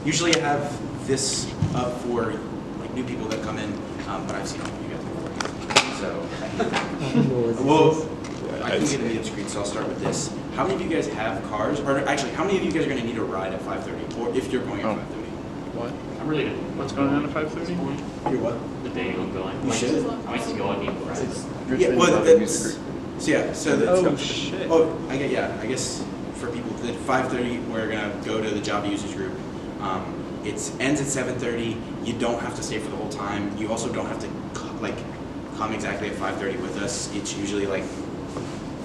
Usually I have this up for like new people that come in, but I've seen all of you guys before. So, well, I can get into the screen, so I'll start with this. How many of you guys have cars? Or actually, how many of you guys are going to need a ride at 5:30? Or if you're going at 5:30? What? I'm really good. What's going on at 5:30? You're what? The day I'm going. You should. I might just go on people. Yeah, well, that's, so yeah, so that's, Oh, shit. oh, I guess for people, at 5:30, we're going to go to the Java users group. It ends at 7:30. You don't have to stay for the whole time. You also don't have to come exactly at 5:30 with us. It's usually like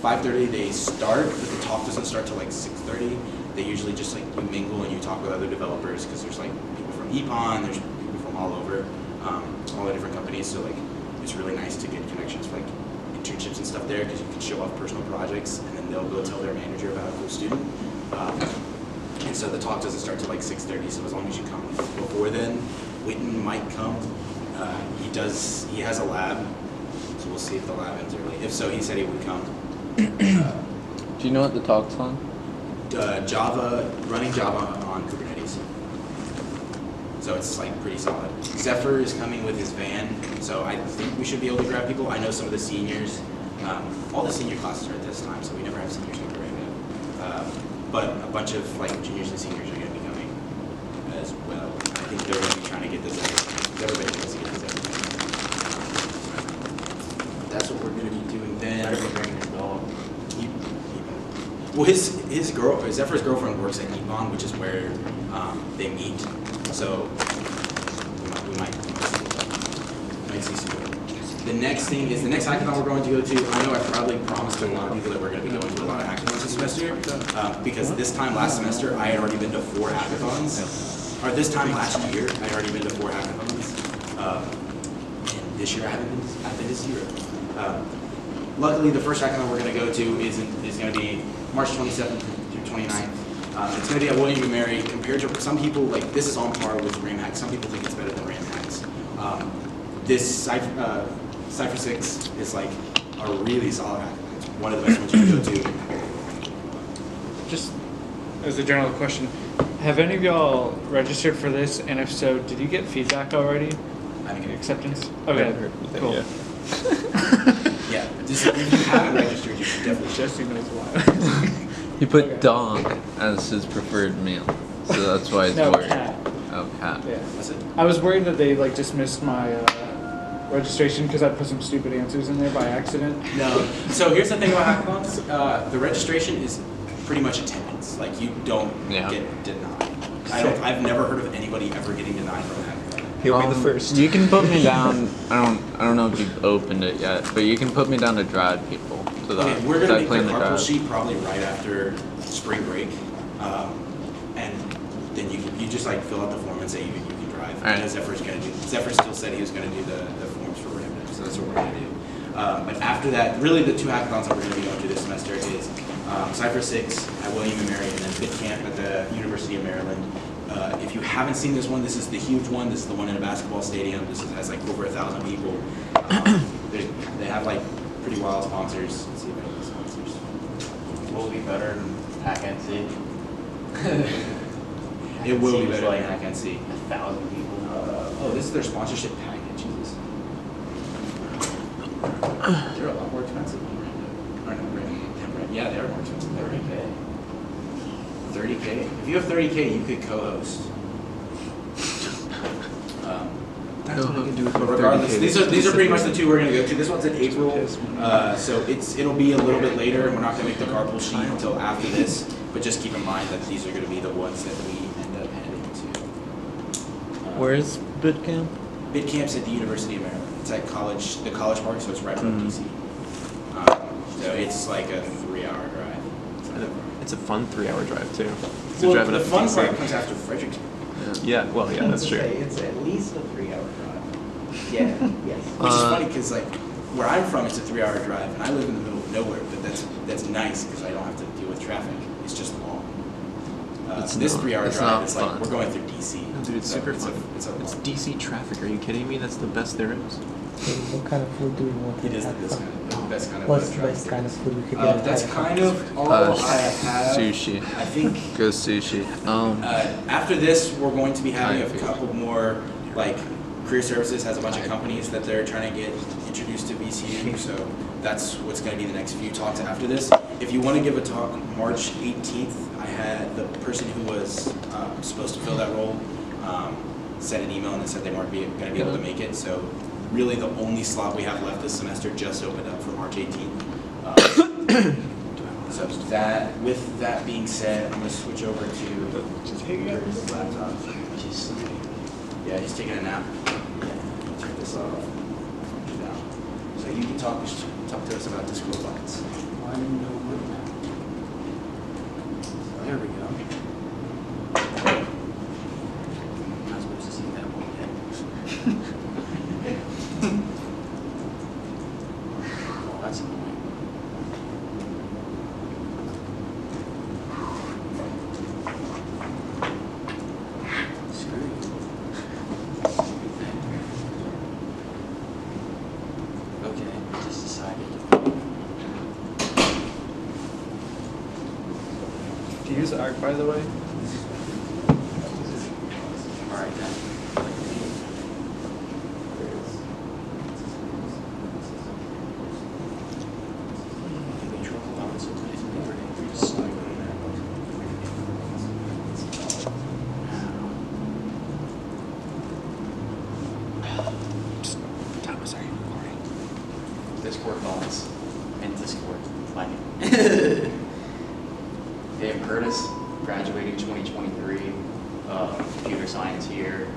5:30 they start, but the talk doesn't start till like 6:30. They usually just like you mingle and you talk with other developers because there's like people from EPON, there's people from all over, all the different companies. So like it's really nice to get connections for like internships and stuff there because you can show off personal projects and then they'll go tell their manager about a cool student. And so the talk doesn't start till like 6:30. So as long as you come before then, Witten might come. He has a lab, so we'll see if the lab ends early. If so, he said he would come. Do you know what the talk's on? Running Java on Kubernetes. So it's like pretty solid. Zephyr is coming with his van, so I think we should be able to grab people. I know some of the seniors, all the senior classes are at this time, so we never have seniors come right now. But a bunch of like juniors and seniors are going to be coming as well. I think they're going to be trying to get this. Everybody wants to get this. That's what we're going to be doing then. Better be bringing his dog. Well, Zephyr's girlfriend works at EPON, which is where they meet. So we might see soon. The next thing is the next hackathon we're going to go to. I know I probably promised to a lot of people that we're going to be going to a lot of hackathons this semester because this time last semester I had already been to 4 hackathons. Or this time last year I had already been to 4 hackathons. And this year I've been to 0. Luckily, the first hackathon we're going to go to is going to be March 27th through 29th. It's going to be at William & Mary. Compared to some people, like this is on par with RamHacks. Some people think it's better than RamHacks. This Cypher 6 is like a really solid hackathon. It's one of the best ones you can go to. Just as a general question, have any of y'all registered for this? And if so, did you get feedback already? I mean, Acceptance? Okay, cool. Yeah. yeah, if you haven't registered, you should definitely. Jesse knows why. He put Okay. dog as his preferred meal, so that's why he's No, worried. cat. Oh, cat. Yeah. What's it? I was worried that they like dismissed my registration because I put some stupid answers in there by accident. No. So here's the thing about hackathons. The registration is pretty much attendance. Like you don't get denied. I've never heard of anybody ever getting denied from a hackathon. He'll be the first. You can put me down. I don't know if you've opened it yet, but you can put me down to drive people. So that Okay, we're gonna make play the in the carpool drive. sheet probably right after spring break, and then you just like fill out the form and say you can drive. All right. And Zephyr still said he was gonna do the forms for Random, so that's what we're gonna do. But after that, really the 2 hackathons that we're gonna be going to this semester is Cypher 6 at William & Mary, and then BitCamp at the University of Maryland. If you haven't seen this one, this is the huge one. This is the one in a basketball stadium. This has like over 1,000 people. They have like pretty wild sponsors. Let's see if I have the sponsors. Will be better than Hack and See. It will be better than Hack and See. 1,000 people. Oh, this is their sponsorship package. Jesus. They're a lot more expensive than Random. Or no, Random. Yeah, they are more expensive. 30K. 30K? If you have 30K, you could co-host. That's what I can do with But 30K. regardless, these are pretty much the 2 we're going to go to. This one's in April, so it'll be a little bit later, and we're not going to make the carpool sheet until after this. But just keep in mind that these are going to be the ones that we end up heading to. Where's BitCamp? BitCamp's at the University of Maryland. It's at the College Park, so it's right from DC. So it's like a 3-hour drive. It's a fun 3-hour drive too. Well, the fun part comes after Fredericksburg. Yeah, well, yeah, that's true. It's at least a 3-hour drive. Yeah, yes. Which is funny because like where I'm from, it's a 3-hour drive, and I live in the middle of nowhere. But that's nice because I don't have to deal with traffic. It's just long. This 3-hour drive, it's like we're going through DC. No, dude, it's super fun. It's DC traffic. Are you kidding me? That's the best there is. What kind of food do we want? It is this kind of. best kind of What's food the truck. best kind of food we could get? That's kind of all I have. Sushi. I think Go sushi. after this, we're going to be having I a feel- couple more, like, Career Services has a bunch of companies that they're trying to get introduced to VCU, so that's what's going to be the next few talks after this. If you want to give a talk March 18th, I had the person who was supposed to fill that role sent an email and they said they weren't going to be able to make it, so really the only slot we have left this semester just opened up for March 18th. So with that being said, I'm going to switch over to Chris' laptop. Yeah, he's taking a nap. Yeah, turn this off. Down. So you can talk to us about Discord bots. Why didn't know what now? There we go. I'm not supposed to see that one yet. Oh, that's annoying. Screw you. Okay, I just decided. Do you use Arc, by the way? Alright then. Give me trouble out sometimes. Never did. Just slide on that. Thomas, are you recording? Discord bots and Discord planning. Dave Curtis, graduating 2023, computer science here.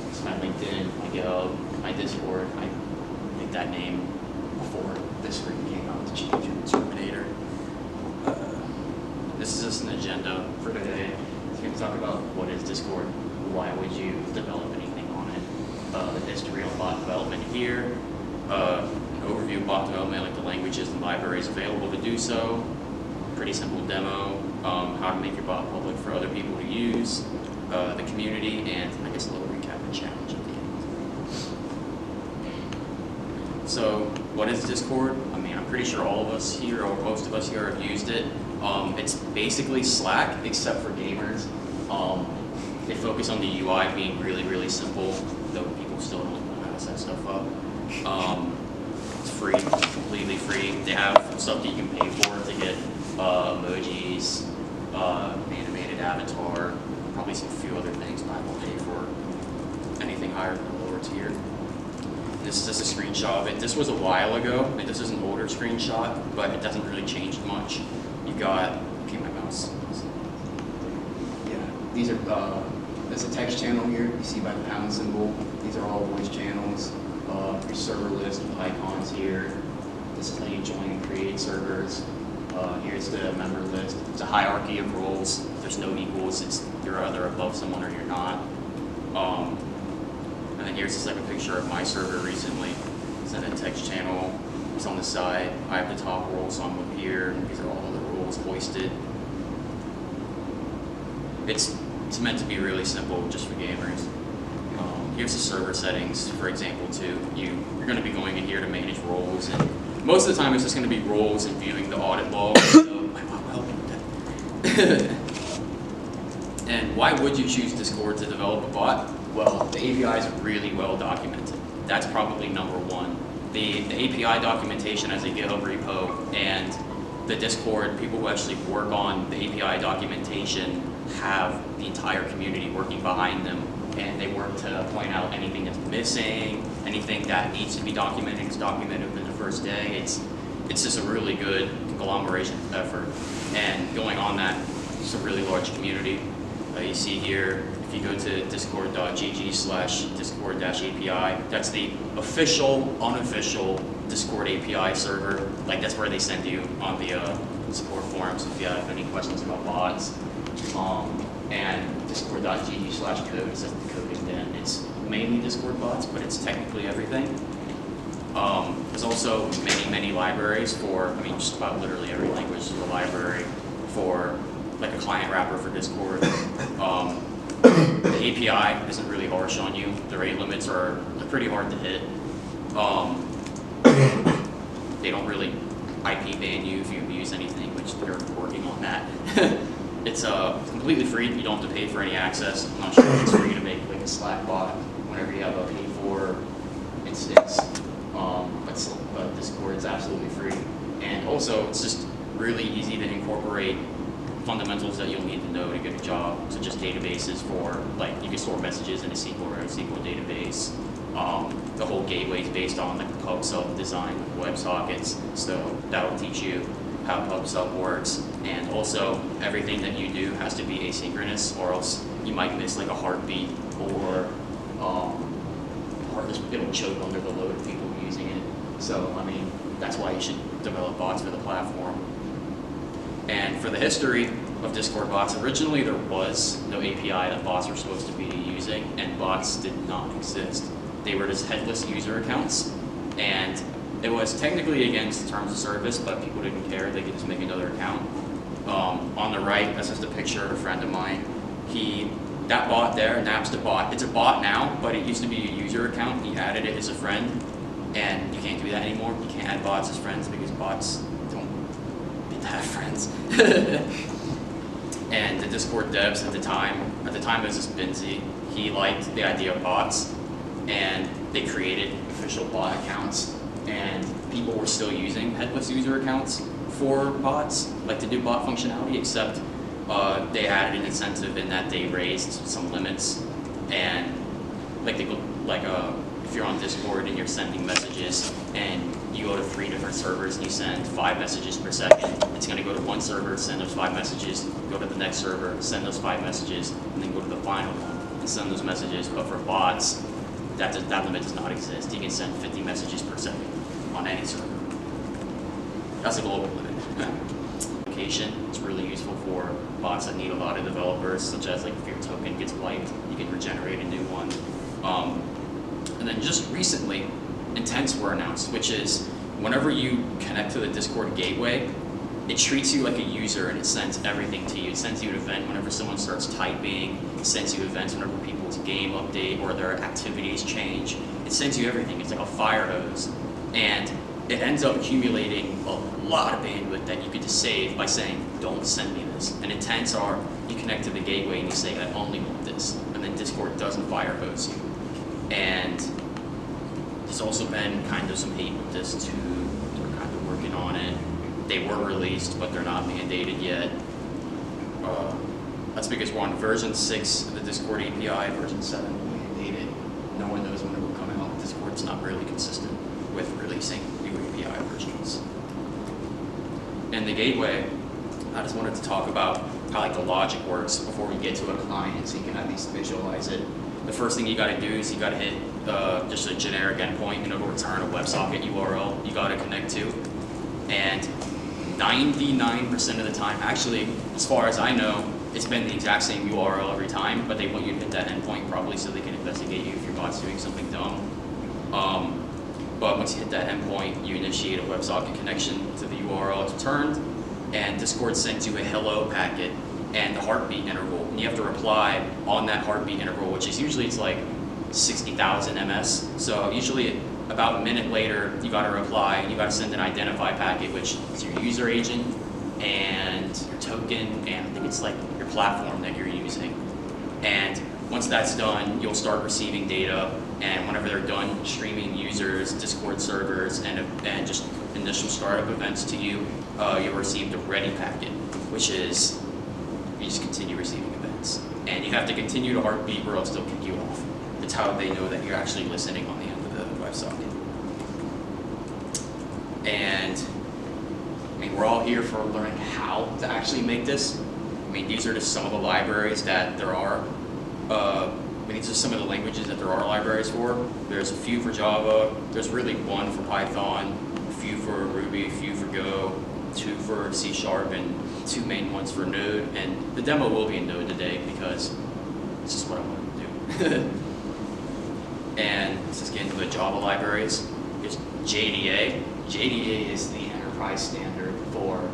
It's my LinkedIn, my GitHub, my Discord. I made that name before this screen came out to change it to Terminator. This is just an agenda for today. It's going to talk about what is Discord, why would you develop anything on it, the history of bot development here, an overview of bot development, like the languages and libraries available to do so, pretty simple demo, how to make your bot public for other people to use, the community, and I guess a little recap and challenge at the end. So, what is Discord? I mean, I'm pretty sure all of us here, or most of us here, have used it. It's basically Slack, except for gamers. They focus on the UI being really, really simple, though people still don't know how to set stuff up. It's free, completely free. They have stuff that you can pay for to get emojis, animated avatar, probably some few other things, but I won't pay for anything higher than the lower tier. This is just a screenshot of it. This was a while ago, and this is an older screenshot, but it doesn't really change much. You got, okay, my mouse. Yeah, these are, there's a text channel here, you see by the pound symbol. These are all voice channels. Your server list with icons here. This is how you join and create servers. Here's the member list. It's a hierarchy of roles. There's no equals. It's you're either above someone or you're not. And then here's just like a picture of my server recently. It's in a text channel. It's on the side. I have the top role, so I'm up here. These are all the roles hoisted. It's meant to be really simple, just for gamers. Here's the server settings, for example, too. You're going to be going in here to manage roles, and most of the time it's just going to be roles and viewing the audit log. And why would you choose Discord to develop a bot? Well, the API is really well documented. That's probably number one. The API documentation as a GitHub repo and the Discord, people who actually work on the API documentation have the entire community working behind them, and they work to point out anything that's missing, anything that needs to be documented is documented within the first day. It's just a really good conglomeration effort, and going on that, it's a really large community. You see here, if you go to discord.gg/discord-API, that's the official, unofficial Discord API server. Like, that's where they send you on the support forums if you have any questions about bots. And discord.gg/code is the coding den. It's mainly Discord bots, but it's technically everything. There's also many libraries for, I mean, just about literally every language. There's a library for, like, a client wrapper for Discord. The API isn't really harsh on you. The rate limits are pretty hard to hit. they don't really IP ban you if you abuse anything, which they're working on that. It's completely free. You don't have to pay for any access. I'm not sure if it's free to make like a Slack bot whenever you have a paid for instance. But Discord is absolutely free. And also, it's just really easy to incorporate fundamentals that you'll need to know to get a job, such as databases for, like, you can store messages in a SQL or a SQL database. The whole gateway is based on the pub/sub design with WebSockets, so that will teach you how pub/sub works. And also, everything that you do has to be asynchronous, or else you might miss like a heartbeat, or it'll choke under the load of people using it. So, I mean, that's why you should develop bots for the platform. And for the history of Discord bots, originally there was no API that bots were supposed to be using, and bots did not exist. They were just headless user accounts, and it was technically against terms of service, but people didn't care. They could just make another account. On the right, that's just a picture of a friend of mine. That bot there, Nap's a bot. It's a bot now, but it used to be a user account. He added it as a friend, and you can't do that anymore. You can't add bots as friends because bots don't get to have friends. And the Discord devs at the time it was just Binzy. He liked the idea of bots, and they created official bot accounts, and people were still using headless user accounts for bots, like to do bot functionality, except they added an incentive in that they raised some limits, and if you're on Discord and you're sending messages and you go to 3 different servers and you send 5 messages per second, it's going to go to one server, send those 5 messages, go to the next server, send those 5 messages, and then go to the final one and send those messages. But for bots, that limit does not exist. You can send 50 messages per second on any server. That's a global limit. Application, it's really useful for bots that need a lot of developers, such as like if your token gets wiped, you can regenerate a new one. And then just recently, intents were announced, which is whenever you connect to the Discord gateway, it treats you like a user and it sends everything to you. It sends you an event whenever someone starts typing, it sends you events whenever people's game update or their activities change. It sends you everything. It's like a fire hose. And it ends up accumulating a lot of bandwidth that you could just save by saying, don't send me this. And intents are, you connect to the gateway and you say, I only want this. And then Discord doesn't fire hose you. And there's also been kind of some hate with this too. They're kind of working on it. They were released, but they're not mandated yet. That's because we're on version 6 of the Discord API, version 7 mandated. No one knows when it will come out. Discord's not really consistent with releasing new API versions. And the gateway, I just wanted to talk about how like the logic works before we get to a client, so you can at least visualize it. The first thing you got to do is you got to hit just a generic endpoint, and it'll return a WebSocket URL you got to connect to. And 99% of the time, actually, as far as I know, it's been the exact same URL every time, but they want you to hit that endpoint probably so they can investigate you if your bot's doing something dumb. But once you hit that endpoint, you initiate a WebSocket connection to the URL it's returned, and Discord sends you a hello packet and the heartbeat interval, and you have to reply on that heartbeat interval, which is usually it's like 60,000 MS. So usually about a minute later, you got to reply and you got to send an identify packet, which is your user agent and your token, and I think it's like your platform that you're using. And once that's done, you'll start receiving data, and whenever they're done streaming users, Discord servers, and just initial startup events to you, you'll receive the ready packet, which is you just continue receiving events. And you have to continue to heartbeat or else they'll kick you off. It's how they know that you're actually listening on the end of the WebSocket. And I mean, we're all here for learning how to actually make this. I mean, these are just some of the libraries that there are. These are some of the languages that there are libraries for. There's a few for Java. There's really one for Python, a few for Ruby, a few for Go, 2 for C#, and 2 main ones for Node. And the demo will be in Node today because it's just what I want to do. And let's just get into the Java libraries. There's JDA. JDA is the enterprise standard for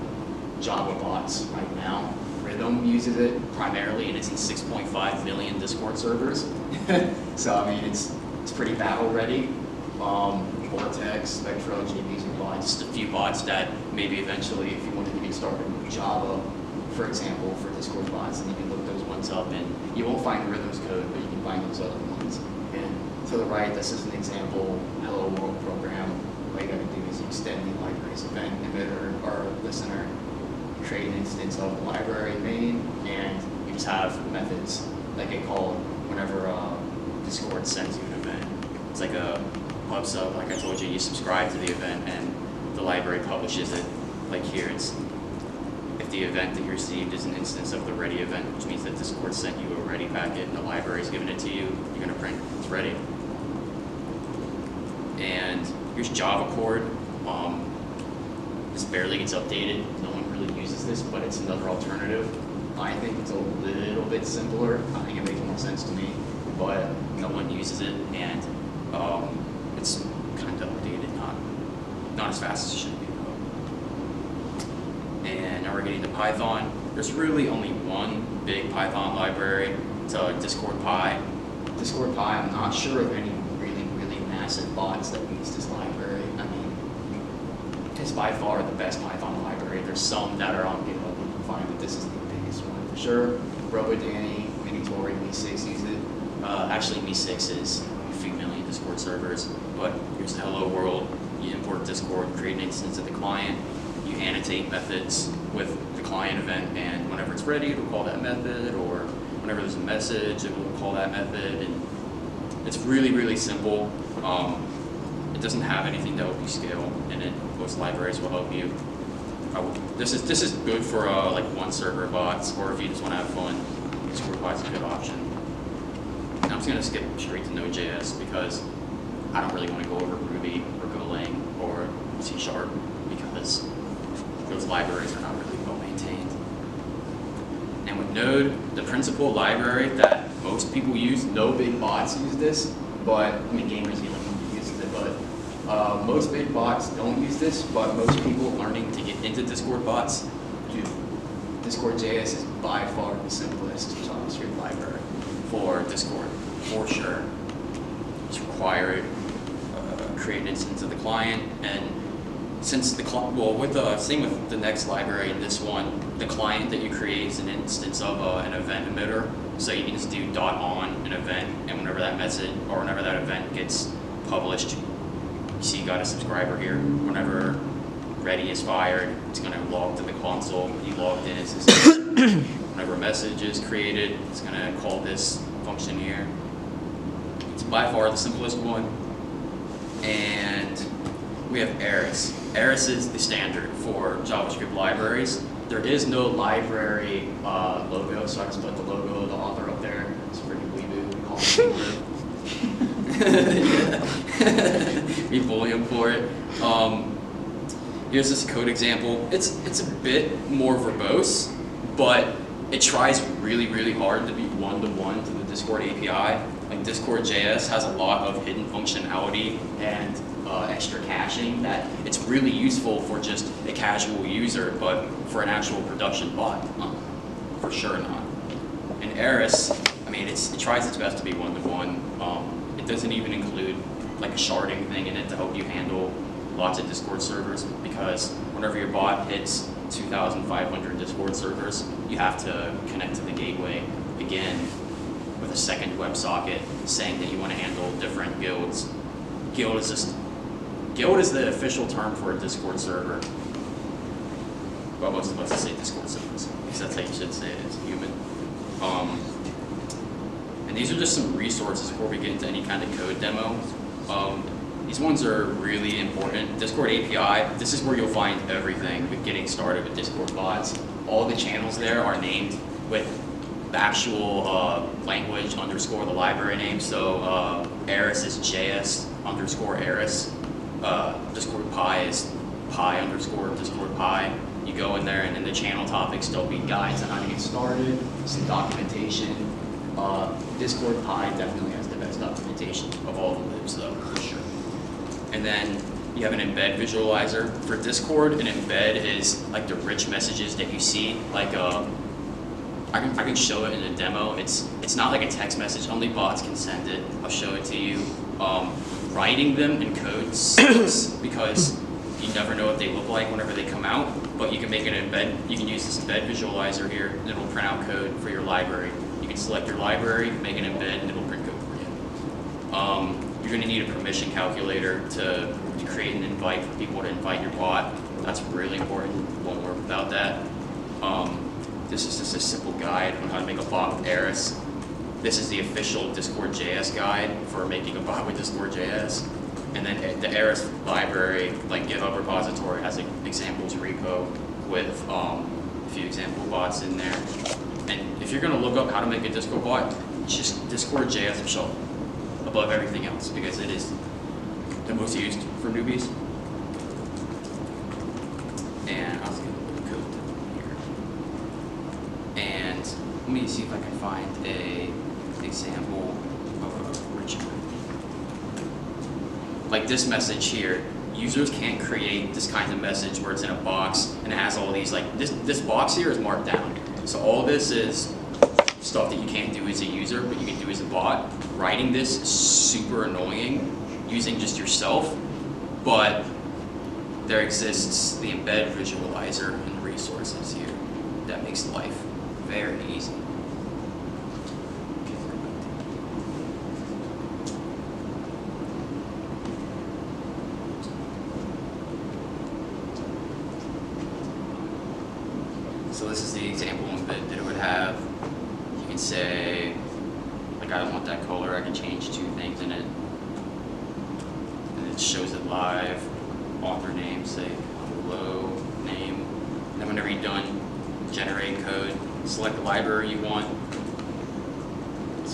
Java bots right now. Rhythm uses it primarily, and it's in 6.5 million Discord servers. So I mean, it's pretty battle ready. Vortex, Spectra, JVs, and bots. Just a few bots that maybe eventually, if you wanted to get started with Java, for example, for Discord bots, and you can look those ones up, and you won't find Rhythm's code, but you can find those other ones. And to the right, this is an example Hello World program. All you got to do is you extend the library's event emitter or listener, create an instance of the library main, and you just have methods that get called whenever Discord sends you an event. It's like a pub sub, like I told you, you subscribe to the event and the library publishes it. Like here, it's if the event that you received is an instance of the ready event, which means that Discord sent you a ready packet and the library's given it to you, you're gonna print it's ready. And here's Java code. This barely gets updated. No one really uses this, but it's another alternative. I think it's a little bit simpler. I think it makes more sense to me, but no one uses it, and it's kind of updated, not as fast as it should be though. And now we're getting to Python. There's really only one big Python library. It's Discord Pi. Discord Pi, I'm not sure of any really massive bots that use this library. I mean, it's by far the best Python library. There's some that are on GitHub. You can find that this is the biggest one for sure. RoboDanny, Minitori, Me6 use it. Actually, Me6 is a few million Discord servers, but here's the Hello World. You import Discord, create an instance of the client, you annotate methods with the client event, and whenever it's ready, it'll call that method, or whenever there's a message, it will call that method, and it's really simple. It doesn't have anything to help you scale, and most libraries will help you. This is good for like one server bots, or if you just want to have fun, Discord bots is a good option. Now I'm just gonna skip straight to Node.js because I don't really want to go over Ruby or Golang or C# because those libraries are not really well maintained. And with Node, the principal library that most people use, no big bots use this, but I mean gamers uses it, but most big bots don't use this, but most people learning to get into Discord bots do. Discord.js is by far the simplest JavaScript library for Discord, for sure. Just require it, create an instance of the client, and since the same with the next library in this one, the client that you create is an instance of an event emitter, so you can just do .on an event, and whenever that message or whenever that event gets published, you see you got a subscriber here. Whenever ready is fired, it's going to log to the console. You logged in as this. Whenever a message is created, it's going to call this function here. It's by far the simplest one. And we have Eris. Eris is the standard for JavaScript libraries. There is no library logo, so I just put the logo of the author up there. It's pretty weeboo. We call it we bully him for it. Here's this code example. It's a bit more verbose, but it tries really hard to be one-to-one to the Discord API. Like Discord.js has a lot of hidden functionality and extra caching that it's really useful for just a casual user, but for an actual production bot, for sure not. And Eris, I mean, it tries its best to be one-to-one. It doesn't even include like a sharding thing in it to help you handle lots of Discord servers, because whenever your bot hits 2,500 Discord servers, you have to connect to the gateway again with a second WebSocket saying that you want to handle different guilds. Guild is the official term for a Discord server. Well, most of us say Discord servers, because that's how you should say it as a human. And these are just some resources before we get into any kind of code demo. These ones are really important. Discord API, this is where you'll find everything with getting started with Discord bots. All the channels there are named with the actual language underscore the library name. So Eris is JS underscore Eris. Discord Pi is Pi underscore Discord Pi. You go in there, and in the channel topics, there'll be guides on how to get started, some documentation. Discord Pi definitely has the best documentation of all the libs, though, for sure. And then you have an embed visualizer. For Discord, an embed is like the rich messages that you see. Like I can show it in a demo. It's not like a text message. Only bots can send it. I'll show it to you. writing them in code sucks because you never know what they look like whenever they come out, but you can make an embed, you can use this embed visualizer here, and it'll print out code for your library. You can select your library, make an embed, and it'll print code for you. You're gonna need a permission calculator to create an invite for people to invite your bot. That's really important, won't work without that. This is just a simple guide on how to make a bot with Eris. This is the official Discord JS guide for making a bot with Discord JS. And then the Eris library, like GitHub repository, has an examples repo with a few example bots in there. And if you're gonna look up how to make a Discord bot, just Discord JS will show up above everything else because it is the most used for newbies. And I'll just get a little code here. And let me see if I can find an example of a original. Like this message here, users can't create this kind of message where it's in a box and it has all these, like this box here is marked down. So all this is stuff that you can't do as a user, but you can do as a bot. Writing this is super annoying using just yourself, but there exists the embed visualizer and resources here that makes life very easy. So this is the example embed that it would have. You can say, like, I don't want that color, I can change 2 things in it. And it shows it live, author name, say hello name. And then whenever you're done, generate code, select the library you want,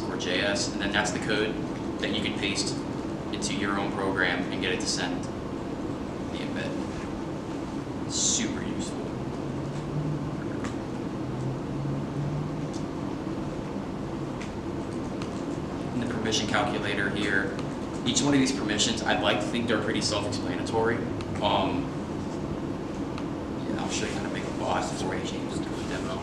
or JS, and then that's the code that you can paste into your own program and get it to send the embed. Super useful. And the permission calculator here, each one of these permissions, I'd like to think they're pretty self-explanatory. Yeah, I'll show you how to make a bot before I change to a demo.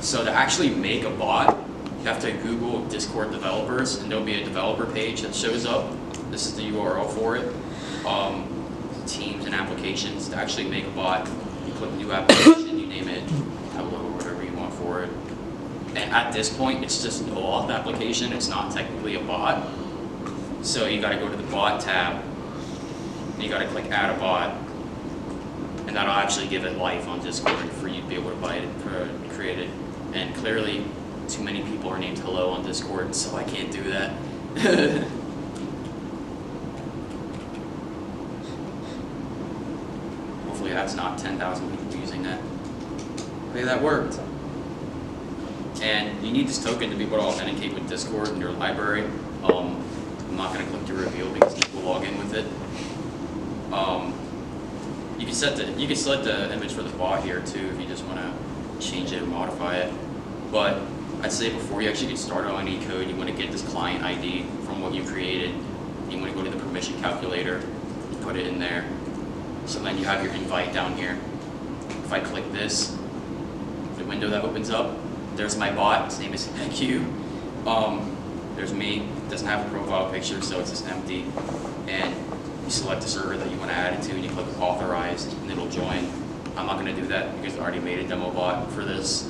So to actually make a bot, you have to Google Discord developers, and there'll be a developer page that shows up. This is the URL for it. Teams and applications. To actually make a bot, you click new application, you name it hello or whatever you want for it. And at this point, it's just an auth application. It's not technically a bot. So you got to go to the bot tab, and you got to click add a bot, and that'll actually give it life on Discord for you to be able to buy it, create it. And clearly, too many people are named hello on Discord, so I can't do that. Hopefully that's not 10,000 people using that. Okay, that worked. And you need this token to be able to authenticate with Discord in your library. I'm not going to click to reveal because Nick will log in with it. You can select the image for the bot here too if you just want to change it and modify it. But I'd say before you actually get started on any code, you want to get this client ID from what you created. You want to go to the permission calculator, put it in there. So then you have your invite down here. If I click this, the window that opens up, there's my bot. Its name is Q. There's me. It doesn't have a profile picture, so it's just empty. And you select the server that you want to add it to, and you click authorized, and it'll join. I'm not going to do that because I already made a demo bot for this.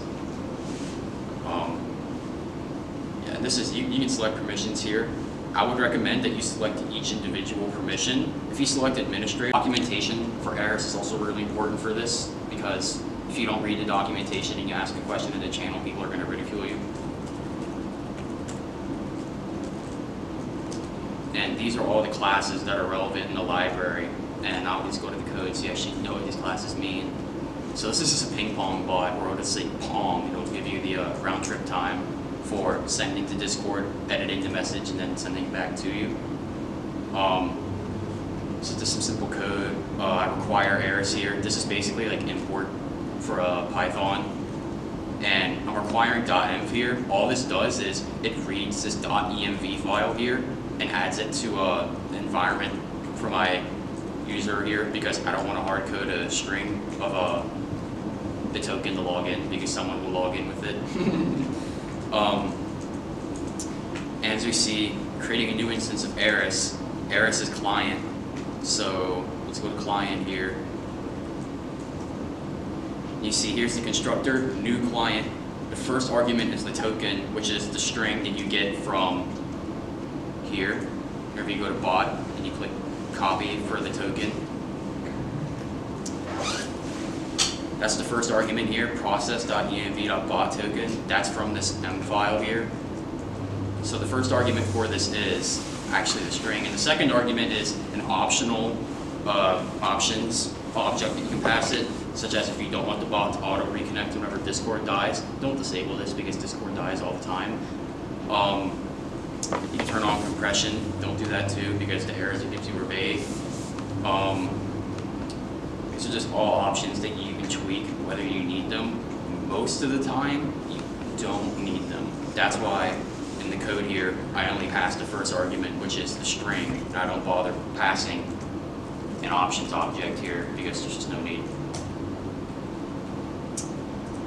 Yeah, and this is you can select permissions here. I would recommend that you select each individual permission. If you select administrator, documentation for Eris is also really important for this because if you don't read the documentation and you ask a question in the channel, people are going to ridicule you. And these are all the classes that are relevant in the library. And I'll just go to the code so you actually know what these classes mean. So this is just a ping-pong bot, or I'll just say pong. It'll give you the round trip time for sending to Discord, editing the message, and then sending it back to you. So just some simple code. I require Eris here. This is basically like import for Python. And I'm requiring .env here. All this does is it reads this .env file here and adds it to an environment for my user here because I don't want to hard code a string of the token to log in because someone will log in with it. And as we see, creating a new instance of Eris Eris is client. So let's go to client here. You see here's the constructor, new client. The first argument is the token, which is the string that you get from here. Whenever you go to bot and you click copy for the token. That's the first argument here, process.env.bot token. That's from this M file here. So the first argument for this is actually the string, and the second argument is an optional options object that you can pass it, such as if you don't want the bot to auto reconnect whenever Discord dies. Don't disable this because Discord dies all the time. You can turn on compression. Don't do that too because the errors it gives you are vague. These are just all options that you can tweak whether you need them. Most of the time, you don't need them. That's why in the code here, I only pass the first argument, which is the string, and I don't bother passing an options object here because there's just no need.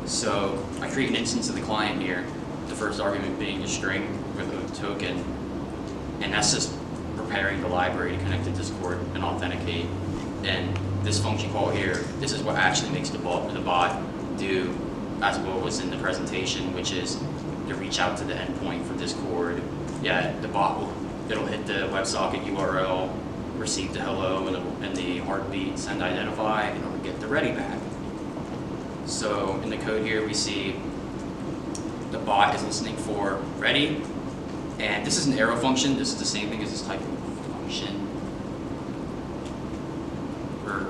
So I create an instance of the client here, the first argument being a string with a token, and that's just preparing the library to connect to Discord and authenticate. And this function call here, this is what actually makes the bot do as what was in the presentation, which is to reach out to the endpoint for Discord. Yeah, the bot it'll hit the WebSocket URL, receive the hello and the heartbeat, send identify, and it'll get the ready back. So in the code here, we see the bot is listening for ready, and this is an arrow function. This is the same thing as this type of function. Or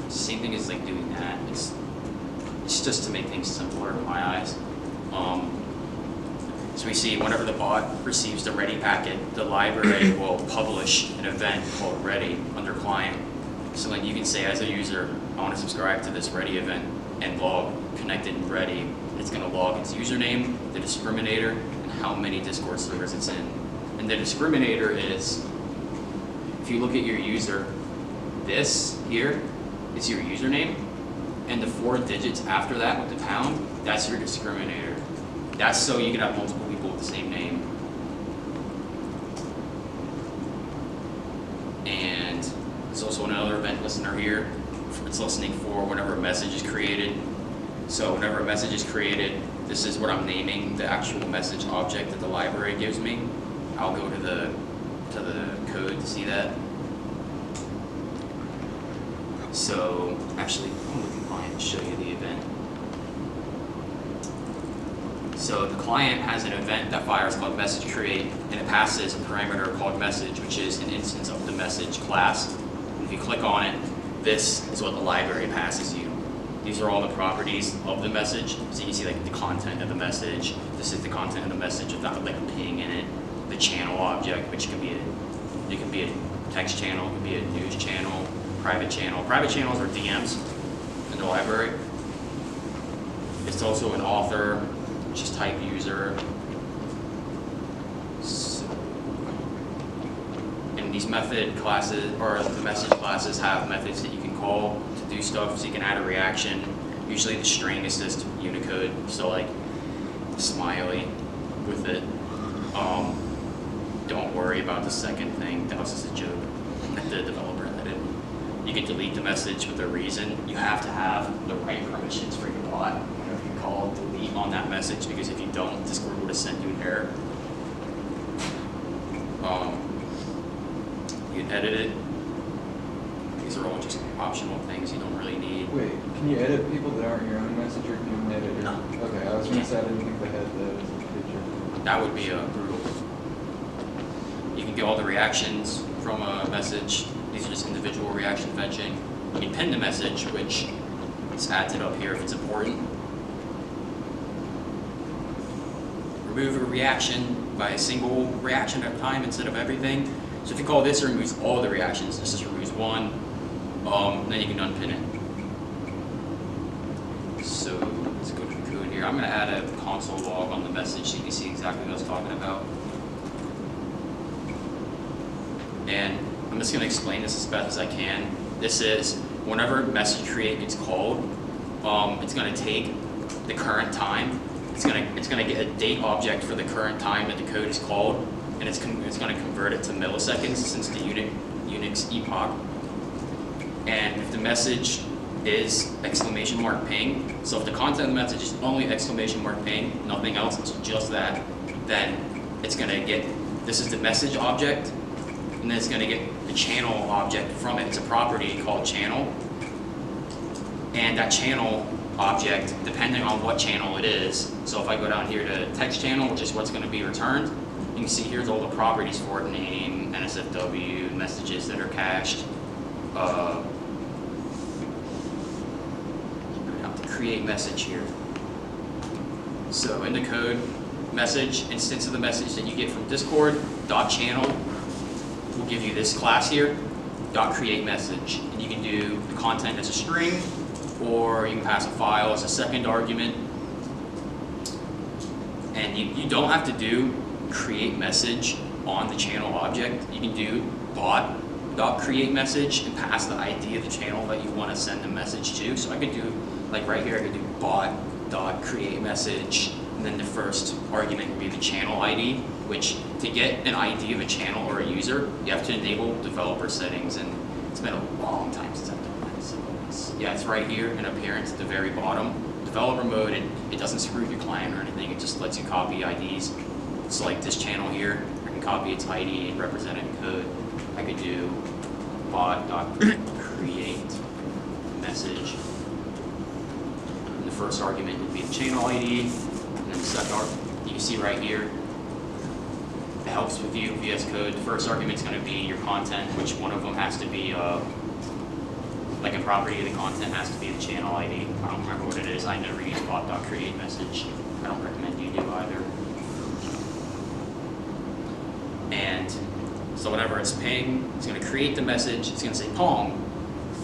same thing as like doing that. It's just to make things simpler in my eyes. So we see whenever the bot receives the ready packet, the library will publish an event called ready under client. So like you can say as a user, I want to subscribe to this ready event and log connected and ready. It's going to log its username, the discriminator, and how many Discord servers it's in. And the discriminator is, if you look at your user, this here is your username, and the 4 digits after that with the pound, that's your discriminator. That's so you can have multiple people with the same name. And there's also another event listener here. It's listening for whenever a message is created. So whenever a message is created, this is what I'm naming the actual message object that the library gives me. I'll go to the code to see that. So actually, I'm going to client and show you the event. So the client has an event that fires called message create, and it passes a parameter called message, which is an instance of the message class. And if you click on it, this is what the library passes you. These are all the properties of the message. So you can see like the content of the message. This is the content of the message without like a ping in it. The channel object, which can be a text channel, it can be a news channel, private channel. Private channels are DMs in the library. It's also an author, just type user. So, and these method classes, or the message classes, have methods that you can call to do stuff. So you can add a reaction. Usually the string is just Unicode, so like smiley with it. Don't worry about the second thing. That was just a joke that the developer added. You can delete the message with a reason. You have to have the right permissions for your bot whenever you call delete on that message, because if you don't, Discord would have sent you an error. You can edit it. These are all just optional things you don't really need. Wait, can you edit people that aren't your own message, or can you edit your... No. Okay, I was going to say I didn't think they had that as a feature. That would be brutal. You can get all the reactions from a message. These are just individual reaction fetching. You can pin the message, which is added up here if it's important. Remove a reaction by a single reaction at a time instead of everything. So if you call this, it removes all the reactions. This just removes one. Then you can unpin it. So let's go to the code here. I'm going to add a console log on the message so you can see exactly what I was talking about. And I'm just going to explain this as best as I can. This is whenever message create gets called, it's going to take the current time. It's going to get a date object for the current time that the code is called, and it's going to convert it to milliseconds since the Unix epoch. And if the message is exclamation mark ping, so if the content of the message is only exclamation mark ping, nothing else, it's just that, then it's going to get, this is the message object, and then it's going to get the channel object from it. It's a property called channel, and that channel object, depending on what channel it is, so if I go down here to text channel, which is what's going to be returned, you can see here's all the properties for it: name, NSFW, messages that are cached, create message here. So in the code, message, instance of the message that you get from Discord, .channel will give you this class here, .create message. And you can do the content as a string, or you can pass a file as a second argument. And you don't have to do create message on the channel object. You can do bot.create message and pass the ID of the channel that you want to send the message to. So I could do, like right here, I could do bot.create message, and then the first argument would be the channel ID, which to get an ID of a channel or a user, you have to enable developer settings, and it's been a long time since I've done that. So it's right here in appearance at the very bottom. Developer mode, and it doesn't screw with your client or anything, it just lets you copy IDs. So like this channel here, I can copy its ID and represent it in code. I could do bot.create message. And the first argument would be the channel ID, and then the second argument, you can see right here, it helps with you, VS Code. The first argument is going to be your content, which one of them has to be, like a property of the content has to be the channel ID. I don't remember what it is. I never use bot.create message. I don't recommend you do either. And so whenever it's ping, it's going to create the message, it's going to say pong.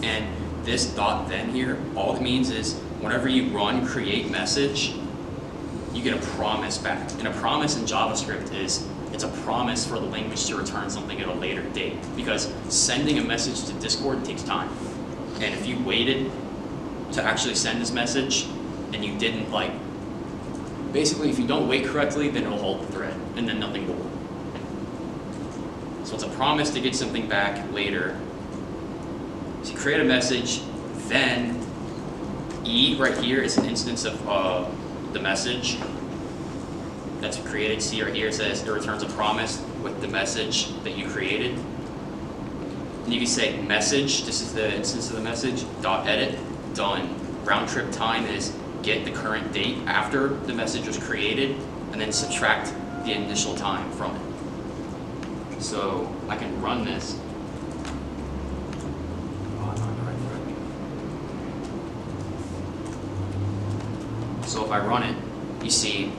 And this dot then here, all it means is whenever you run create message, you get a promise back. And a promise in JavaScript is, it's a promise for the language to return something at a later date. Because sending a message to Discord takes time. And if you waited to actually send this message and you didn't basically if you don't wait correctly, then it'll hold the thread and then nothing will work. So it's a promise to get something back later. So you create a message, then E right here is an instance of the message that's created. See right here, it says it returns a promise with the message that you created. And you can say message, this is the instance of the message, .edit, done. Round trip time is get the current date after the message was created, and then subtract the initial time from it. So I can run this. So if I run it, you see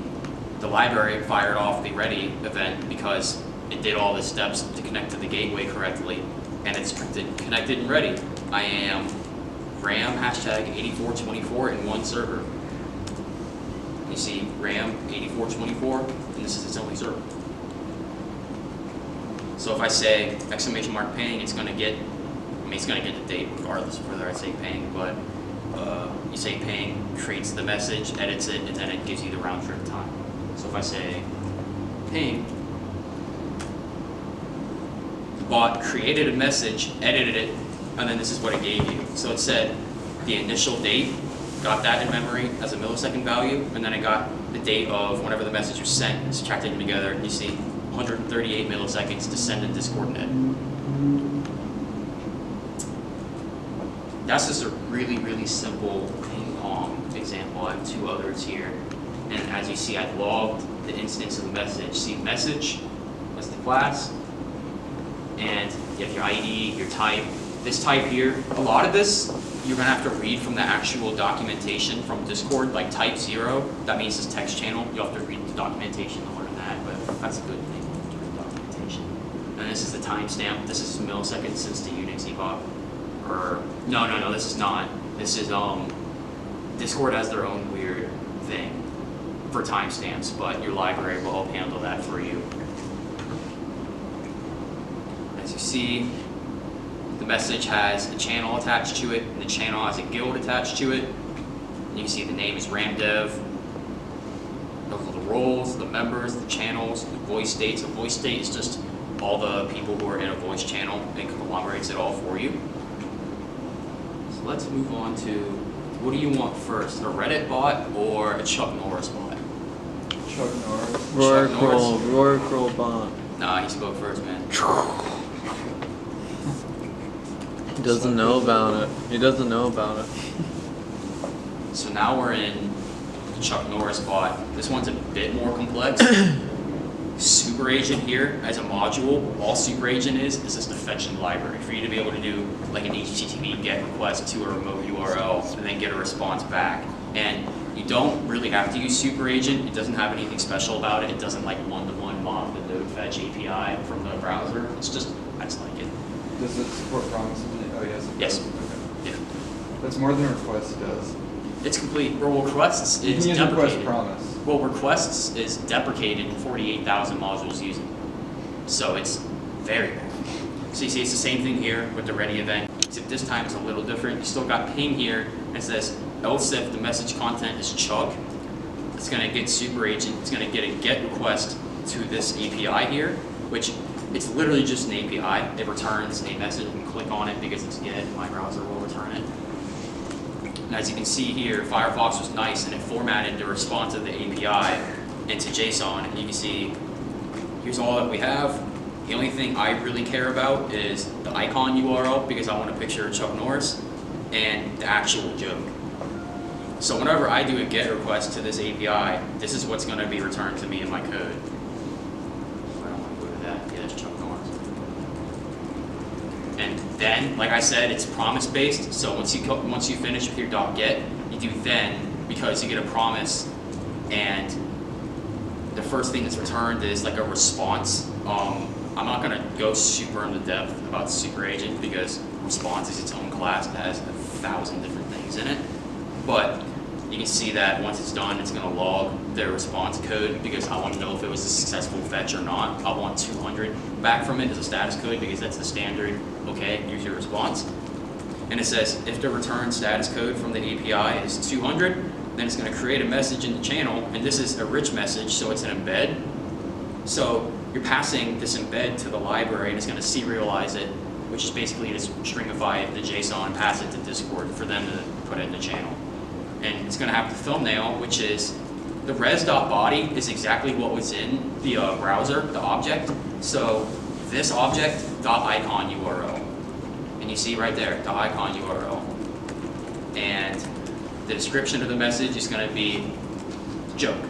the library fired off the ready event because it did all the steps to connect to the gateway correctly, and it's connected and ready. I am RAM hashtag 8424 in one server. You see RAM 8424, and this is its only server. So if I say exclamation mark ping, it's going to get, it's going to get the date regardless of whether I say ping, but you say ping, creates the message, edits it, and then it gives you the round trip time. So if I say ping, the bot created a message, edited it, and then this is what it gave you. So it said the initial date, got that in memory as a millisecond value, and then it got the date of whenever the message was sent and subtracted them together, and you see 138 milliseconds to send a Discord net. That's just a really, really simple ping-pong example. I have two others here. And as you see, I've logged the instance of the message. See, message was the class, and you have your ID, your type. This type here, a lot of this, you're gonna have to read from the actual documentation from Discord, like type 0, that means it's text channel. You'll have to read the documentation to learn that, but that's a good thing to read documentation. And this is the timestamp. This is milliseconds since the Unix epoch. Or, no, this is not. This is, Discord has their own weird thing for timestamps, but your library will help handle that for you. As you see, the message has a channel attached to it, and the channel has a guild attached to it. And you can see the name is ramdev. of the roles, the members, the channels, the voice states. A voice state is just all the people who are in a voice channel and conglomerates it all for you. So let's move on to, what do you want first, a Reddit bot or a Chuck Norris bot? Chuck Norris. Rorqual bot. Nah, he spoke first, man. He doesn't know about it. He doesn't know about it. So now we're in the Chuck Norris bot. This one's a bit more complex. Super Agent here as a module, all Super Agent is just a fetching library for you to be able to do like an HTTP GET request to a remote URL and then get a response back. And you don't really have to use Super Agent. It doesn't have anything special about it. It doesn't like one-to-one mock the node fetch API from the browser. It's just, I just like it. Does it support promises? Oh, yes. It Yes. does. Okay. Yeah. That's more than requests does. It's complete. Well, requests You is can use request deprecated. promise. Well, requests is deprecated and 48,000 modules use it. So it's very bad. So you see it's the same thing here with the ready event, except this time it's a little different. You still got ping here, and it says else if the message content is Chuck, it's gonna get Super Agent, it's gonna get a GET request to this API here, which it's literally just an API. It returns a message and click on it because it's GET, my browser will return it. And as you can see here, Firefox was nice and it formatted the response of the API into JSON. And you can see, here's all that we have. The only thing I really care about is the icon URL because I want a picture of Chuck Norris and the actual joke. So whenever I do a GET request to this API, this is what's going to be returned to me in my code. I don't want to go to that. Yeah, that's Chuck Norris. And then, like I said, it's promise based. So once you finish with your .get, you do then because you get a promise, and the first thing that's returned is like a response. I'm not gonna go super into depth about Super Agent because response is its own class that has 1,000 different things in it. But you can see that once it's done, it's gonna log the response code because I want to know if it was a successful fetch or not. I want 200 back from it as a status code because that's the standard. Okay, here's your response. And it says if the return status code from the API is 200, then it's going to create a message in the channel, and this is a rich message, so it's an embed. So you're passing this embed to the library, and it's going to serialize it, which is basically just stringify the JSON, pass it to Discord for them to put it in the channel. And it's going to have the thumbnail, which is the res.body is exactly what was in the browser, the object. So this object .icon URL, and you see right there the icon URL, and the description of the message is going to be joke.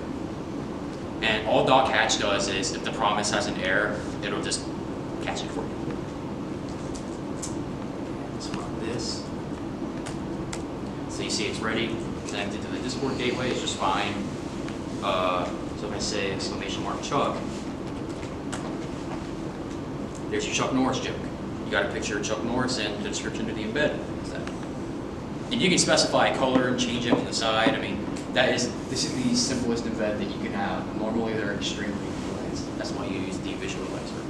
And all .catch does is if the promise has an error, it'll just catch it for you. Let's run this. So you see it's ready, connected to the Discord gateway, it's just fine. So if I say !Chuck, there's your Chuck Norris joke. You got a picture of Chuck Norris and the description of the embed. And you can specify a color and change it on the side. I mean, this is the simplest embed that you can have. Normally they're extremely complex. That's why you use the visualizer.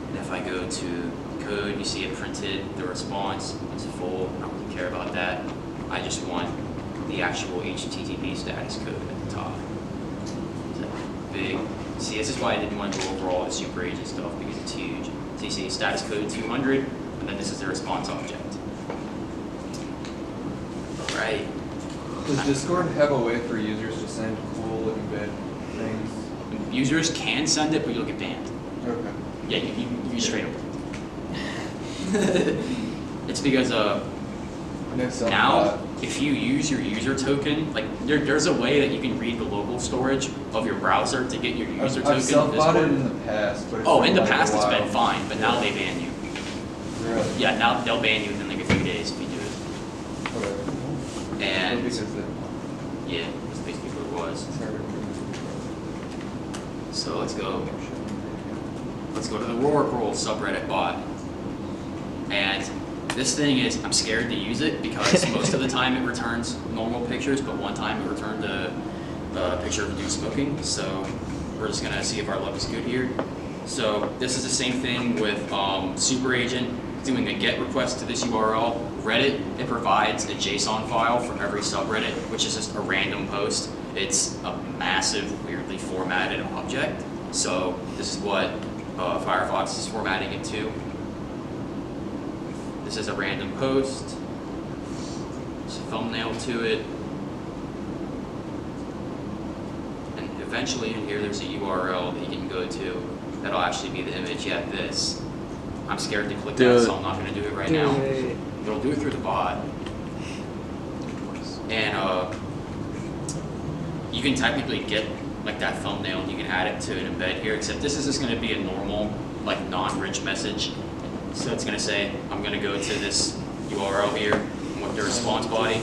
And if I go to code, you see it printed, the response, it's full. I don't really care about that. I just want the actual HTTP status code at the top. So big. See, this is why I didn't want to go over all the Super Agent stuff because it's huge. So you see status code 200, and then this is the response object. Right. Does Discord have a way for users to send cool embed things? Users can send it, but you'll get banned. Okay. Yeah, you straight up. It's because now, if you use your user token, like there's a way that you can read the local storage of your browser to get your user token. I've self-bought it in the past, but it's oh, been in the like a past it's while. been fine, but now they ban you. Really? Yeah, now they'll ban you within like a few days if you do it. Whatever. And Because yeah, that's basically what it was. it's harder to So let's go to the Rorqual subreddit bot. And this thing is, I'm scared to use it because most of the time it returns normal pictures, but one time it returned a picture of a dude smoking. So we're just gonna see if our luck is good here. So this is the same thing with Super Agent doing a GET request to this URL. Reddit, it provides a JSON file for every subreddit, which is just a random post. it's a massive, weirdly formatted object. So this is what Firefox is formatting it to. This is a random post. There's a thumbnail to it. And eventually in here there's a URL that you can go to that'll actually be the image. Yeah, this. I'm scared to click that, so I'm not going to do it right now. It'll do it through the bot. And you can technically get like that thumbnail and you can add it to an embed here, except this is just going to be a normal, like non-rich message. So it's going to say, I'm going to go to this URL here with the response body.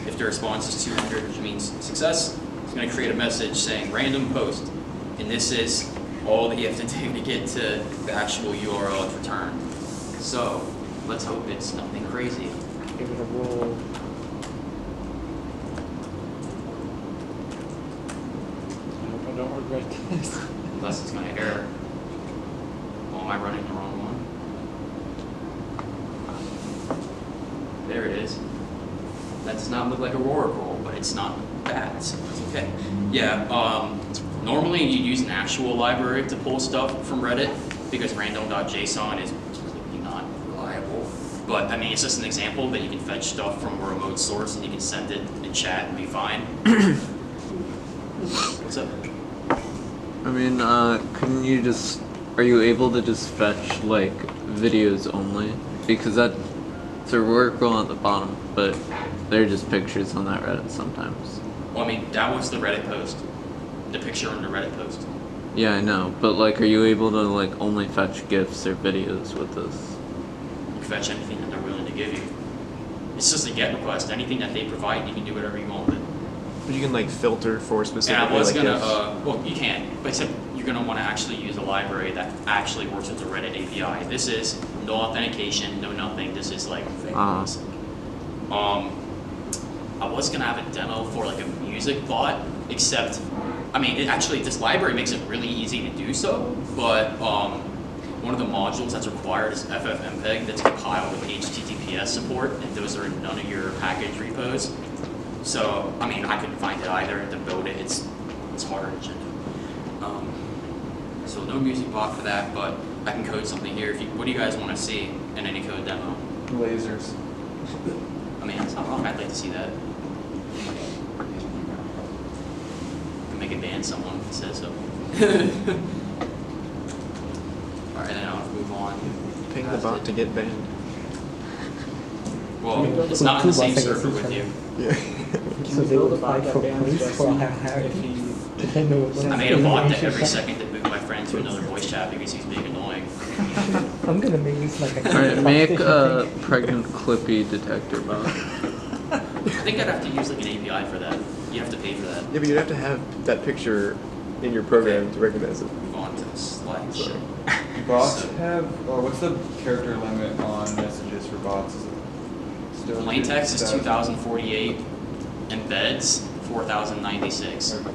If the response is 200, which means success, it's going to create a message saying random post. And this is all that you have to do to get to the actual URL it's returned. So let's hope it's nothing crazy. Give it a roll. I hope I don't regret this. Unless it's going to error. Oh, am I running the wrong one? There it is. That does not look like a roar roll, but it's not bad, so it's okay. Yeah, normally you use an actual library to pull stuff from Reddit because random.json is completely not reliable. But I mean, it's just an example that you can fetch stuff from a remote source and you can send it in chat and be fine. What's up? I mean, couldn't you just, are you able to just fetch like videos only? Because that's a workaround at the bottom, but they're just pictures on that Reddit sometimes. Well, I mean, that was the Reddit post. The picture on the Reddit post. Yeah, I know, but like, are you able to like only fetch GIFs or videos with this? You fetch anything that they're willing to give you. It's just a GET request. Anything that they provide, you can do whatever you want with it. But you can like filter for specific. And I was like, gonna, GIFs. well, you can, but except you're gonna want to actually use a library that actually works with the Reddit API. This is no authentication, no nothing. This is like fake. I was gonna have a demo for like a music bot, except, I mean, this library makes it really easy to do so, but one of the modules that's required is FFmpeg that's compiled with HTTPS support, and those are in none of your package repos. So, I mean, I couldn't find it either to build it. It's hard. So no music bot for that, but I can code something here. What do you guys want to see in any code demo? Lasers. I mean, that's not wrong. I'd like to see that. Can make it ban someone if it says so. Alright, then I'll move on. Ping the bot to get banned. Well, it's not in the same server with you. Yeah. So they would fight for police for hierarchy. I made a bot that every second that moved my friend to another voice chat because he's being annoying. I'm gonna make this like a Alright, make a pregnant Clippy detector bot. I think I'd have to use like an API for that. You have to pay for that. Yeah, but you'd have to have that picture in your program to recognize it. Move on to the slideshow. Do bots have, or what's the character limit on messages for bots? Is it still Plain text is 2048, embeds 4096. Okay.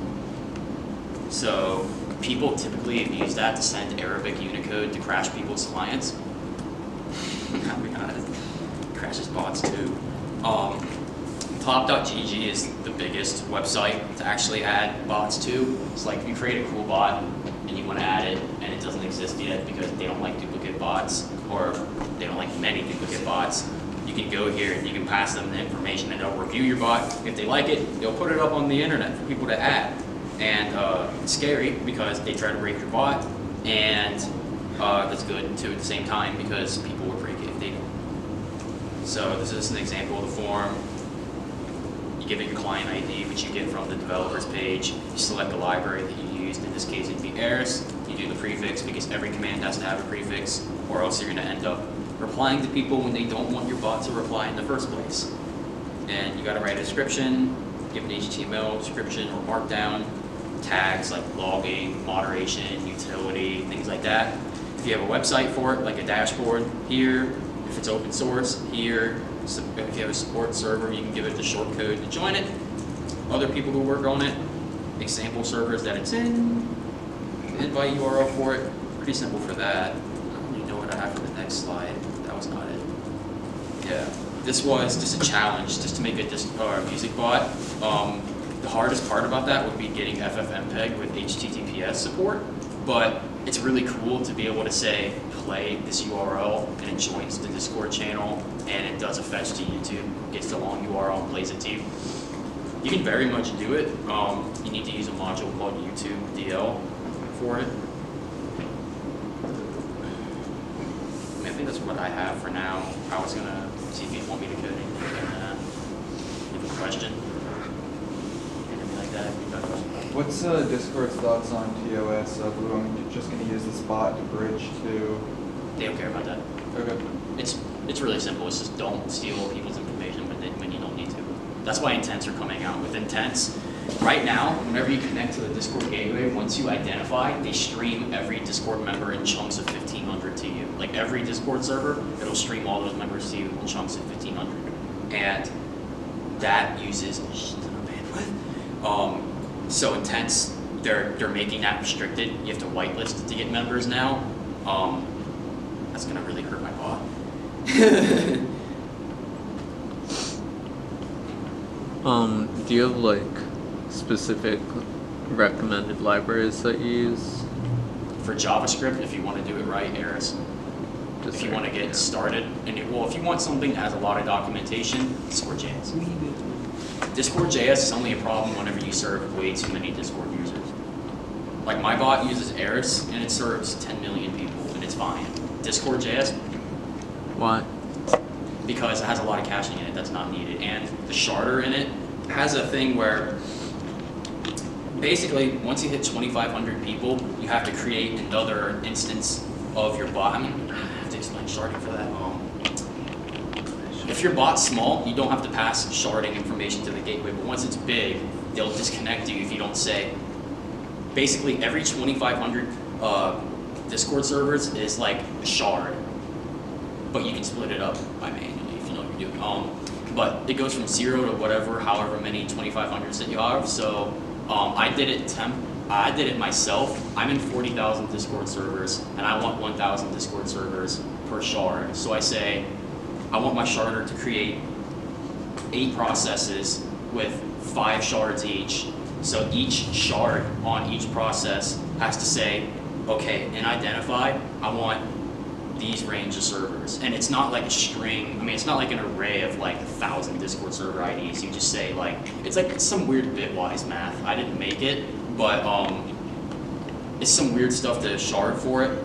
So people typically have used that to send Arabic Unicode to crash people's clients. Oh my god, it crashes bots too. Top.gg is the biggest website to actually add bots to. It's like you create a cool bot and you want to add it and it doesn't exist yet because they don't like duplicate bots, or they don't like many duplicate bots. You can go here and you can pass them the information and they'll review your bot. If they like it, they'll put it up on the internet for people to add. And it's scary because they try to break your bot, and that's good too at the same time because people will break it if they don't. So this is an example of the form. You give it your client ID, which you get from the developer's page. You select the library that you used. In this case, it'd be Eris. You do the prefix because every command has to have a prefix, or else you're going to end up replying to people when they don't want your bot to reply in the first place. And you got to write a description, give an HTML description or markdown, tags like logging, moderation, utility, things like that. If you have a website for it, like a dashboard here, if it's open source here, so if you have a support server, you can give it the short code to join it. Other people who work on it, example servers that it's in, invite URL for it. Pretty simple for that. I don't even know what I have for the next slide. That was not it. Yeah, this was just a challenge just to make a music bot. The hardest part about that would be getting FFmpeg with HTTPS support, but it's really cool to be able to say, play this URL, and it joins the Discord channel, and it does a fetch to YouTube, gets the long URL and plays it to you. You can very much do it. You need to use a module called YouTube DL for it. I think that's what I have for now. I was gonna see if you want me to code anything and give a question. Anything like that. What's Discord's thoughts on TOS? I'm just going to use this bot to bridge to. They don't care about that. Okay. It's really simple. It's just don't steal people's information when you don't need to. That's why intents are coming out. With intents, right now, whenever you connect to the Discord gateway, once you identify, they stream every Discord member in chunks of 1,500 to you. Like every Discord server, it'll stream all those members to you in chunks of 1,500, and that uses a ton of bandwidth. So intents, they're making that restricted. You have to whitelist to get members now. That's gonna really hurt my bot. Do you have like specific recommended libraries that you use? For JavaScript, if you want to do it right, Eris. If you want to get started, and if you want something that has a lot of documentation, Discord.js. Discord.js is only a problem whenever you serve way too many Discord users. Like my bot uses Eris, and it serves 10 million people, and it's fine. Discord.js, Why? because it has a lot of caching in it that's not needed, and the sharder in it has a thing where basically once you hit 2,500 people, you have to create another instance of your bot. I mean, I have to explain sharding for that. If your bot's small, you don't have to pass sharding information to the gateway, but once it's big, they'll disconnect you if you don't say. Basically, every 2,500 Discord servers is like a shard, but you can split it up by manually if you know what you're doing. But it goes from 0 to whatever, however many 2,500s that you have. So I did it myself. I'm in 40,000 Discord servers, and I want 1,000 Discord servers per shard. So I say, I want my sharder to create 8 processes with 5 shards each. So each shard on each process has to say, okay, in identify, I want these range of servers. And it's not like a string, I mean, it's not like an array of like 1,000 Discord server IDs. You just say like, it's like some weird bitwise math. I didn't make it, but it's some weird stuff to shard for it.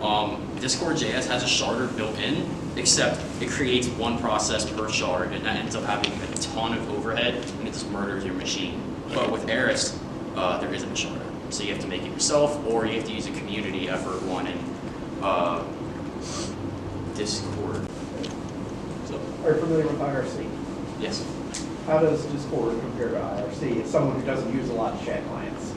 Discord.js has a sharder built in, except it creates 1 process per shard, and that ends up having a ton of overhead, and it just murders your machine. But with Eris, there isn't a sharder. So you have to make it yourself, or you have to use a community effort one in Discord. So, Are you familiar with IRC? yes. How does Discord compare to IRC as someone who doesn't use a lot of chat clients?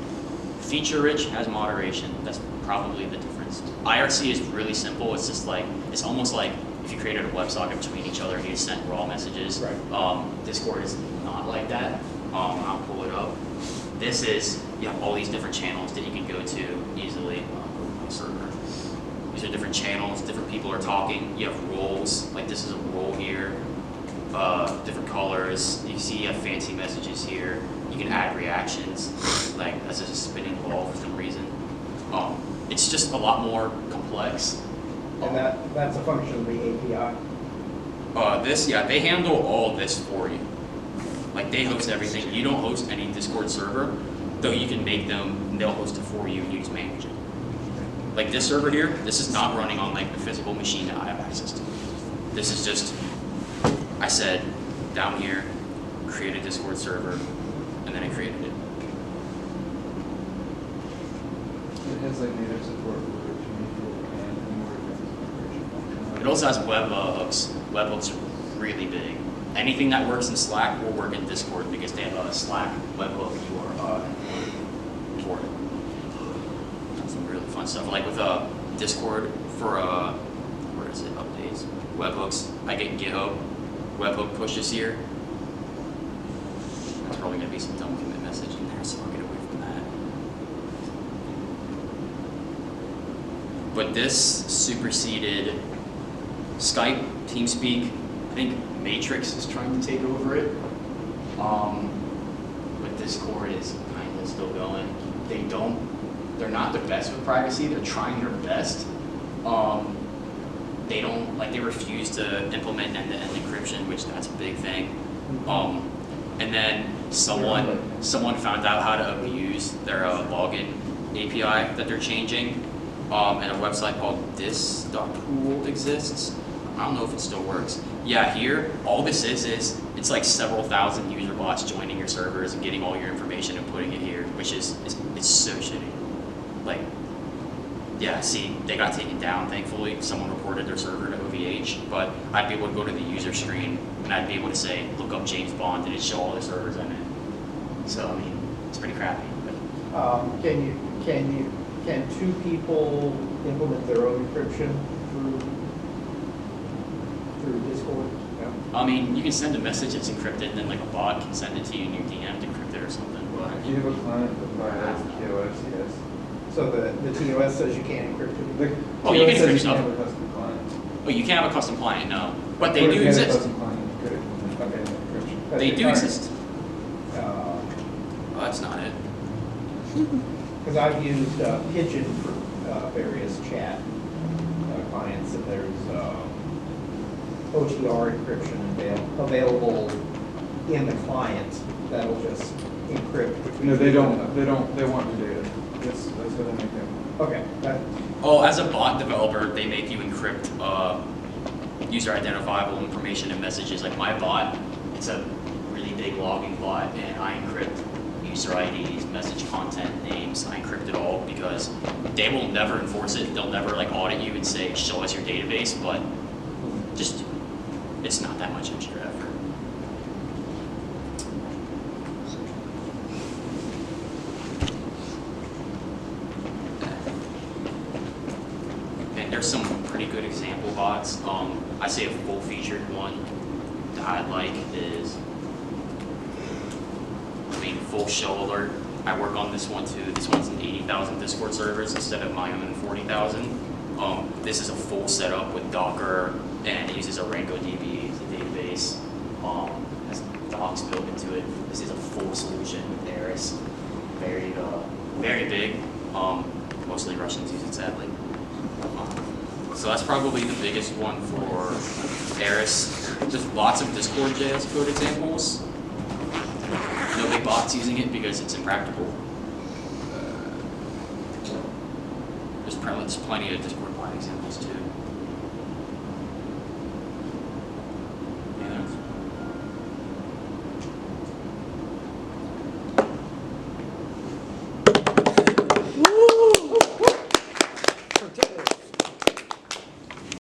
Feature rich has moderation. That's probably the difference. IRC is really simple. It's just like, it's almost like if you created a WebSocket between each other and you sent raw messages. Right. Discord is not like that. I'll pull it up. This is, you have all these different channels that you can go to easily. My server. These are different channels, different people are talking. You have roles, like this is a role here. Different colors. You see you have fancy messages here. You can add reactions, like as a spinning ball for some reason. It's just a lot more complex. And that's a function of the API. They handle all this for you. Like they host everything. You don't host any Discord server, though you can make them, they'll host it for you and you just manage it. Like this server here, this is not running on like the physical machine that I have access to. This is just, I said, down here, create a Discord server, and then I created it. It has like native support for community and more advanced integration. It also has webhooks. Webhooks are really big. Anything that works in Slack will work in Discord because they have a Slack webhook for it. That's some really fun stuff. Like with Discord for where is it? Updates. Webhooks. I get GitHub webhook pushes here. That's probably gonna be some dumb commit message in there, so I'll get away from that. But this superseded Skype, TeamSpeak. I think Matrix is trying to take over it. But Discord is kind of still going. They're not the best with privacy. They're trying their best. They refuse to implement end-to-end encryption, which that's a big thing. And then someone found out how to abuse their login API that they're changing. And a website called this.pool exists. I don't know if it still works. Yeah, here, all this is it's like several thousand user bots joining your servers and getting all your information and putting it here, which is so shitty. Like, yeah, see, they got taken down, thankfully. Someone reported their server to OVH, but I'd be able to go to the user screen and I'd be able to say, look up James Bond, and it'd show all the servers in it. So, I mean, it's pretty crappy. But. Can two people implement their own encryption through Discord? No? I mean, you can send a message that's encrypted, and then like a bot can send it to you in your DM decrypted or something. But If you have a client that provides TOS, yes. So the TOS says you can't encrypt it? The Oh, you can TOS says encrypt you stuff. can't have a custom client. oh, you can't have a custom client, no, but they What if do you had a exist. custom client, you could implement encryption. They do exist. Uh, Oh, that's not it. Because I've used Pigeon for various chat clients, and there's OTR encryption available in the client that'll just encrypt. No, they don't, they want your data. That's what they make them. Okay, Oh, as a bot developer, they make you encrypt user identifiable information and messages. Like my bot, it's a really big logging bot, and I encrypt user IDs, message content, names. I encrypt it all because they will never enforce it. They'll never like audit you and say, show us your database, but just, it's not that much extra effort. And there's some pretty good example bots. I say a full-featured one that I like is, full show alert. I work on this one too. This one's in 80,000 Discord servers instead of my own 40,000. This is a full setup with Docker, and it uses a DB as a database. Has docs built into it. This is a full solution with Eris. Very, very big. Mostly Russians use it, sadly. So that's probably the biggest one for Eris. Just lots of Discord JS code examples. No big bots using it because it's impractical. There's plenty of Discord bot examples too.